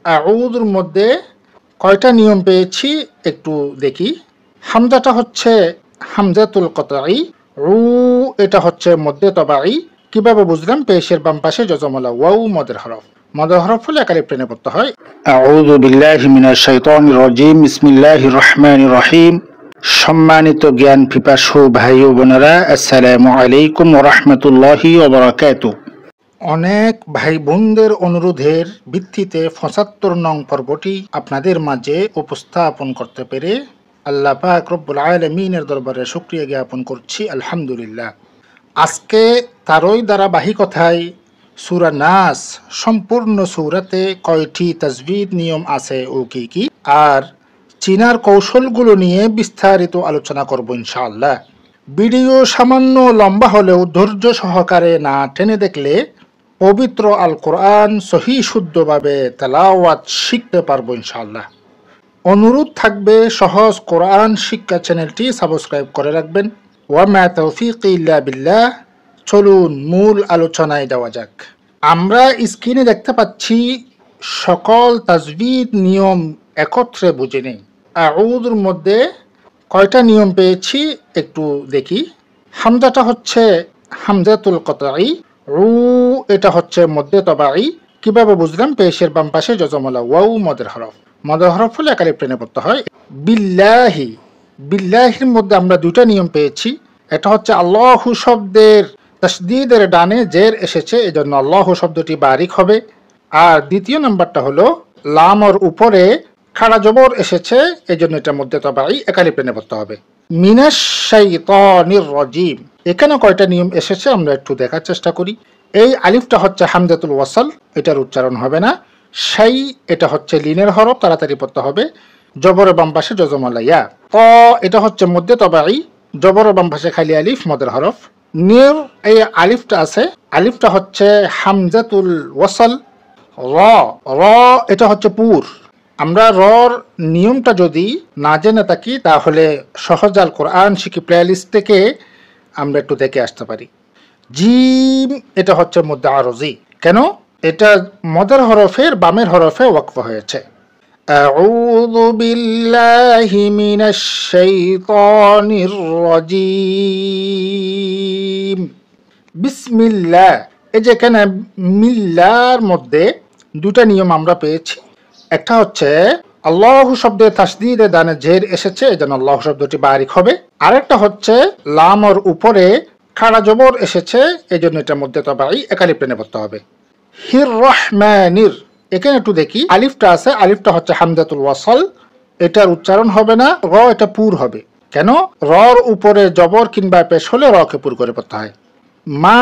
আউযুর মধ্যে কয়টা নিয়ম পেয়েছি একটু দেখি। হামজাটা হচ্ছে হামজাতুল কতঈ, রু এটা হচ্ছে মধ্যে তবাঈ। কিভাবে বুঝলাম? পেশের বাম পাশে যজমলা ওয়াও মদের হরফ। মদের হরফ হলে একালিফ টেনে পড়তে হয়। আউযু বিল্লাহি মিনাশ শাইতানির রাজিম, বিসমিল্লাহির রহমানির রহিম। সম্মানিত জ্ঞান পিপাসু ভাই ও বোনেরা, আসসালামু আলাইকুম ওয়া রাহমাতুল্লাহি ওয়া বারাকাতুহু। অনেক ভাই বোনদের অনুরোধের ভিত্তিতে ৭৫ নং পর্বটি আপনাদের মাঝে উপস্থাপন করতে পেরে আল্লাহ পাক রব্বুল আলামিনের দরবারে শুকরিয়া জ্ঞাপন করছি, আলহামদুলিল্লাহ। আজকে তারই ধারাবাহিকতায় সূরা নাস সম্পূর্ণ সূরাতে কয়টি তাজবিদ নিয়ম আছে ও কি কি, আর চিনার কৌশলগুলো নিয়ে বিস্তারিত আলোচনা করব ইনশাআল্লাহ। ভিডিও সামান্য লম্বা হলেও ধৈর্য সহকারে না টেনে দেখলে পবিত্র আল কোরআন সহি শুদ্ধভাবে তেলাওয়াত শিখতে পারবো ইনশাআল্লাহ। অনুরোধ থাকবে সহজ কোরআন শিক্ষা চ্যানেলটি সাবস্ক্রাইব করে রাখবেন। ওয়া মা তাওফীকি ইল্লা বিল্লাহ। চলুন মূল আলোচনায় যাওয়া যাক। আমরা স্ক্রিনে দেখতে পাচ্ছি সকল তাজবিদ নিয়ম একত্রে বুঝে নেই। আউযুর মধ্যে কয়টা নিয়ম পেয়েছি একটু দেখি। হামজাটা হচ্ছে হামজাতুল কতঈ, রু এটা হচ্ছে মধ্যে তবাঈ। কিভাবে বুঝলাম? পেশের বাম পাশে যজমলা ওয়াও মদের হরফ। মদের হরফ হলে একালিফ টেনে পড়তে হয়। বিল্লাহি, বিল্লাহির মধ্যে আমরা দুইটা নিয়ম পেয়েছি। এটা হচ্ছে আল্লাহু শব্দের তাসদীদের ডানে জের এসেছে, এজন্য আল্লাহু শব্দটি বারিক হবে। আর দ্বিতীয় নাম্বারটা হলো লামর উপরে খাড়া জবর এসেছে, এজন্য এটার মধ্যে তবাঈ একালিফ টেনে পড়তে হবে। মিনাশ শাইতানির রাজিম, এখানে কয়টা নিয়ম এসেছে আমরা একটু দেখার চেষ্টা করি। এই আলিফটা হচ্ছে হামজাতুল ওয়াসল, এটার উচ্চারণ হবে না। শাই এটা হচ্ছে লিনের হরফ, তাড়াতাড়ি পড়তে হবে। জবরের বাম পাশে যজমলা ইয়া। ত এটা হচ্ছে মধ্যে তবাঈ, জবরের বাম পাশে খালি আলিফ মদের হরফ। নির এই আলিফটা আছে, আলিফটা হচ্ছে হামজাতুল ওয়াসল। র র এটা হচ্ছে পুর। আমরা রর নিয়মটা যদি না জেনে থাকি তাহলে সহজ আল কোরআন শিখি প্লেলিস্ট থেকে আমরা একটু দেখে আসতে পারি। জিম এটা হচ্ছে মধ্যে আরজি। কেন? এটা মদের হরফের বামের হরফে ওয়াকফ হয়েছে। আউযু বিল্লাহি মিনাশ শাইতানির রাজিম, বিসমিল্লাহ। এই যে এখানে মিল্লার মধ্যে দুটা নিয়ম আমরা পেয়েছি। একটা হচ্ছে আল্লাহু শব্দের তাসদীদে ডানে জের এসেছে, এজন্য আল্লাহ শব্দটি বারিক হবে। আরেকটা হচ্ছে লামর উপরে খাড়া জবর এসেছে, এজন্য এটার মধ্যে তবাঈ একালিফ টেনে পড়তে হবে। হির রহমানির, এখানে একটু দেখি আলিফটা আছে, আলিফটা হচ্ছে হামজাতুল ওয়াসল, এটার উচ্চারণ হবে না। র এটা পুর হবে। কেন? রর উপরে জবর কিংবা পেশ হলে রকে পুর করে পড়তে হয়। মা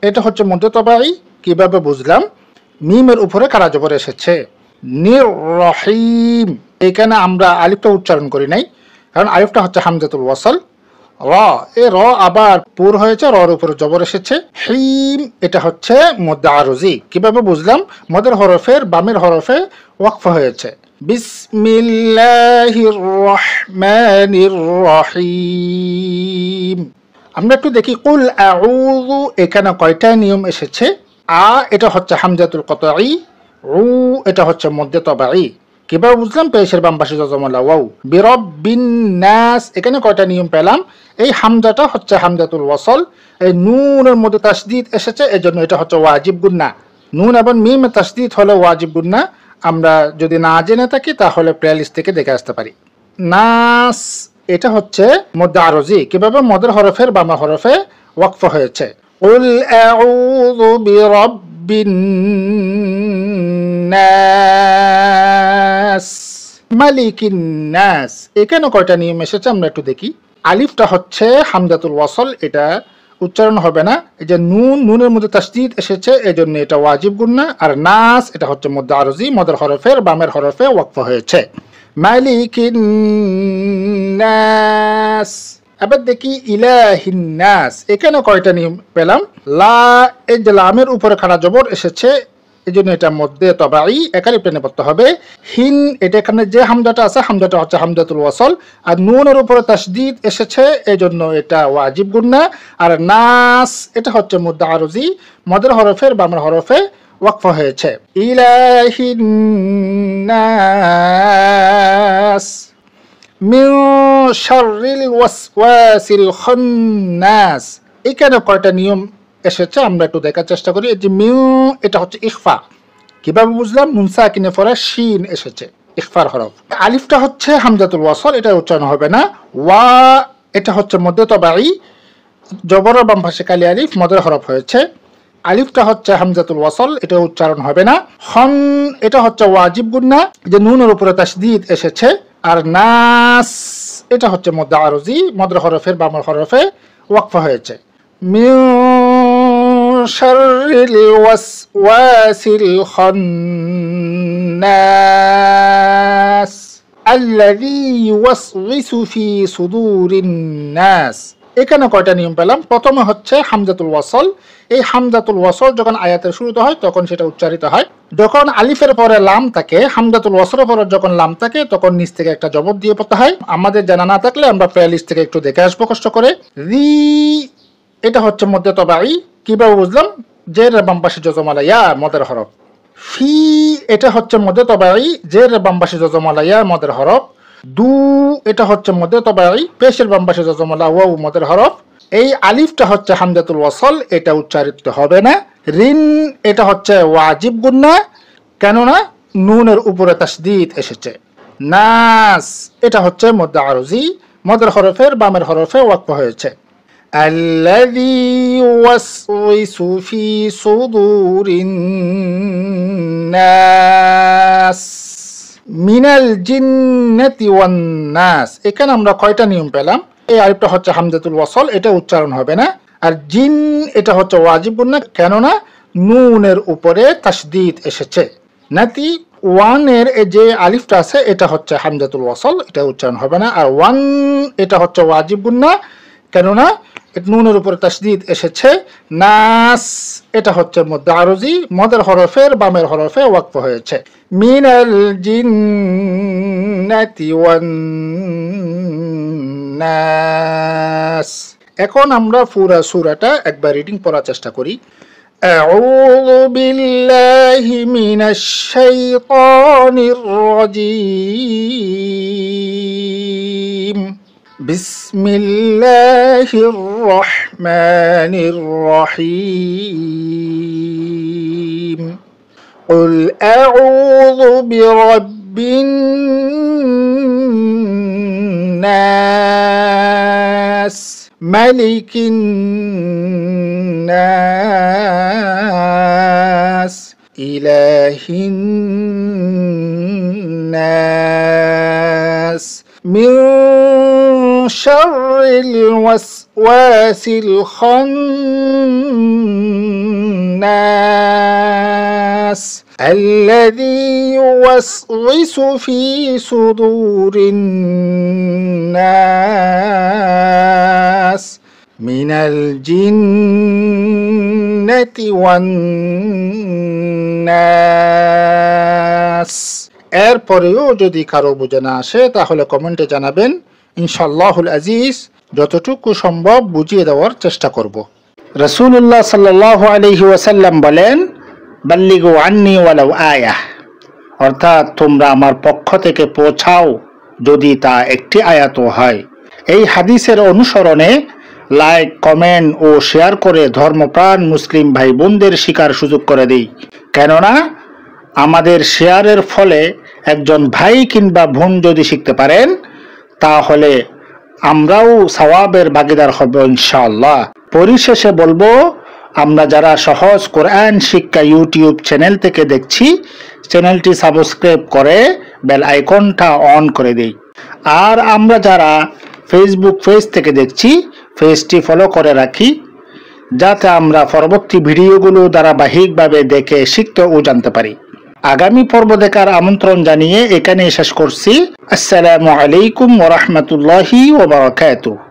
এটা হচ্ছে মধ্যে তবাঈ। কিভাবে বুঝলাম? মিমের উপরে খাড়া জবর এসেছে। নির রহিম, এখানে আমরা আলিফটা উচ্চারণ করি নাই, কারণ আলিফটা হচ্ছে হামজাতুল ওয়াসল। র এ র আবার পুর হয়েছে, রর উপরে জবর এসেছে। হিম এটা হচ্ছে মধ্যে আরজি। কিভাবে বুঝলাম? মদের হরফের বামের হরফে ওয়াকফ হয়েছে। বিসমিল্লাহির রহমানির রহিম। আমরা একটু দেখি কুল আউযু, এখানে কয়টা নিয়ম এসেছে। আ এটা হচ্ছে হামজাতুল কতঈ, রু এটা হচ্ছে মধ্যে তবাঈ। কিভাবে বুঝলাম? পেশের বাম পাশে যজমলা ওয়াও। বিরব্বিন নাস, এখানে কয়টা নিয়ম পেলাম। এই হামজাটা হচ্ছে হামজাতুল ওয়াসল, এই নুনের মধ্যে তাসদীদ এসেছে, এজন্য এটা হচ্ছে ওয়াজিব গুন্না। নুন এবং মিম তাসদীদ হলে ওয়াজিব গুন্না। আমরা যদি না জেনে থাকি তাহলে প্লেলিস্ট থেকে দেখে আসতে পারি। নাস এটা হচ্ছে মধ্যে আরজি। কিভাবে? মদের হরফের বামা হরফে ওয়াকফ হয়েছে। কুল আউযু বিরাব্বিন নাস মালিকিন নাস, এখানে কয়টা নিয়ম এসেছে আমরা একটু দেখি। আলিফটা হচ্ছে হামজাতুল ওয়াসল, এটা উচ্চারণ হবে না। এই যে নুন, নুনের মধ্যে তাসদীদ এসেছে, এজন্য এটা ওয়াজিব গুন্না। আর নাস এটা হচ্ছে মধ্যে আরজি, মদের হরফের বামের হরফে ওয়াকফ হয়েছে। মালিকিন নাস। এবার দেখি ইলাহিন নাস, এখানে কয়টা নিয়ম পেলাম। লা এই যে লামের উপরে খাড়া জবর এসেছে, এই জন্য এটা মধ্যে তবাই একালিফ টেনে পড়তে হবে। হিন এটা এখানে যে হামজাটা আছে হামজাটা হচ্ছে হামজাতুল ওয়াসল, আর নুনের উপরে তাসদিদ এসেছে এই জন্য এটা ওয়াজিব গুন্না। আর নাস এটা হচ্ছে মুদ্দা আরজি, মদের হরফের বামের হরফে ওয়াকফ হয়েছে। ইলাহিন নাস মিন শাররিল ওয়াসওয়াসিল খান্নাস। এখানে কয়টা নিয়ম এসেছে আমরা একটু দেখার চেষ্টা করি। এই যে মিউ এটা হচ্ছে ইখফা, কিভাবে বুঝলাম? নুন সাকিনে পরে শিন এসেছে, ইখফার হরফ। আলিফটা হচ্ছে হামজাতুল ওয়াসল, এটা উচ্চারণ হবে না। ওয়া এটা হচ্ছে মধ্যে তবাই, জবর বাম পাশে কালি আলিফ মদের হরফ হয়েছে। আলিফটা হচ্ছে হামজাতুল ওয়াসল, এটা উচ্চারণ হবে না। খন এটা হচ্ছে ওয়াজিব গুন্না, যে নুনের উপরে তাসদীদ এসেছে। আর নাস এটা হচ্ছে মধ্যে আরজি, মদের হরফের বামের হরফে ওয়াকফা হয়েছে। মিন শাররিল ওয়াসওয়াসিল খান্নাস আল্লাযী ইউওয়াসওয়িসু ফি সুদুরিন নাস। এখানে কয়টা নিয়ম পেলাম? প্রথমে হচ্ছে হামজাতুল ওয়াসল। এই হামজাতুল ওয়াসল যখন আয়াতের শুরুতে হয় তখন সেটা উচ্চারিত হয়। যখন আলিফের পরে লাম থাকে, হামজাতুল ওয়াসলের পরে যখন লাম থাকে তখন নিচ থেকে একটা জবর দিয়ে পড়তে হয়। আমাদের জানা না থাকলে আমরা প্লেলিস্ট থেকে একটু দেখে আসবো কষ্ট করে। রি এটা হচ্ছে মধ্যে তবাই, কিভাবে বুঝলাম? জের বাম পাশে জজমালা ইয়া মদের হরফ। ফি এটা হচ্ছে মধ্যে তবাই, জের বাম পাশে জজমালা ইয়া মদের হরফ। দু এটা হচ্ছে মধ্যে তবাই, পেশের বাম পাশে জজমালা ওয়াও মদের হরফ। এই আলিফটা হচ্ছে হামজাতুল ওয়াসল, এটা উচ্চারিত হবে না। রিন এটা হচ্ছে ওয়াজিব গুন্না, কেননা নুনের উপরে তাসদীদ এসেছে। নাস এটা হচ্ছে মধ্যে আরজি, মদের হরফের বামের হরফে ওয়াকফ হয়েছে। আল্লাযী ইউওয়াসওয়িসু ফি সুদুরিন নাস মিনাল জিন্নাতি ওয়ান নাস। এখানে আমরা কয়টা নিয়ম পেলাম? এই আলিফটা হচ্ছে হামজাতুল ওয়াসল, এটা উচ্চারণ হবে না। আর জিন এটা হচ্ছে ওয়াজিব গুন্না, কেননা নুনের উপরে তাসদীদ এসেছে। নাতি ওয়ানের যে আলিফটা আছে এটা হচ্ছে হামজাতুল ওয়াসল, এটা উচ্চারণ হবে না। আর ওয়ান এটা হচ্ছে ওয়াজিব গুন্না, কেননা নুনের উপরে তাসদীদ এসেছে। নাস এটা হচ্ছে মধ্যে আরজি, মদের হরফের বামের হরফে ওয়াকফ হয়েছে। মিনাল জিন্নাতি ওয়ান নাস। এখন আমরা পুরা সূরাটা একবার রিডিং পড়ার চেষ্টা করি। আউযু বিল্লাহি মিনাশ শাইতানির রাজীম। বিসমিল্লাহির রহমানির রহিম। কুল আউযু বিরাব্বিন নাস মালিকিন নাস ইলাহিন নাস মিন শাররিল ওয়াসওয়াসিল খান্নাস আল্লাযী ইউওয়াসওয়িসু ফি সুদুরিন নাস মিনাল জিন্নাতি ওয়ান নাস। এরপরেও যদি কারো বুঝে না আসে তাহলে কমেন্টে জানাবেন, ইনশাআল্লাহুল আজিজ যতটুকু সম্ভব বুঝিয়ে দেওয়ার চেষ্টা করব। রাসূলুল্লাহ সাল্লাল্লাহু আলাইহি ওয়াসাল্লাম বলেন, বাল্লিগু আন্নি ওয়ালাউ আয়াহ, অর্থাৎ তোমরা আমার পক্ষ থেকে পৌঁছাও যদি তা একটি আয়াতও হয়। এই হাদিসের অনুসরণে লাইক, কমেন্ট ও শেয়ার করে ধর্মপ্রাণ মুসলিম ভাই বোনদের শিকার সুযোগ করে দিই, কেননা আমাদের শেয়ারের ফলে একজন ভাই কিংবা বোন যদি শিখতে পারেন তাহলে আমরাও সওয়াবের ভাগীদার হব ইনশাআল্লাহ। পরিশেষে বলবো, আমরা যারা সহজ কোরআন শিক্ষা ইউটিউব চ্যানেল থেকে দেখছি, চ্যানেলটি সাবস্ক্রাইব করে বেল আইকনটা অন করে দেই। আর আমরা যারা ফেসবুক পেজ থেকে দেখছি, পেজটি ফলো করে রাখি, যাতে আমরা পরবর্তী ভিডিওগুলো ধারাবাহিকভাবে দেখে শিখতে ও জানতে পারি। আগামী পর্ব দেখার আমন্ত্রণ জানিয়ে এখানেই শেষ করছি। আসসালামু আলাইকুম ওয়া রাহমাতুল্লাহি ওয়া বারাকাতুহু।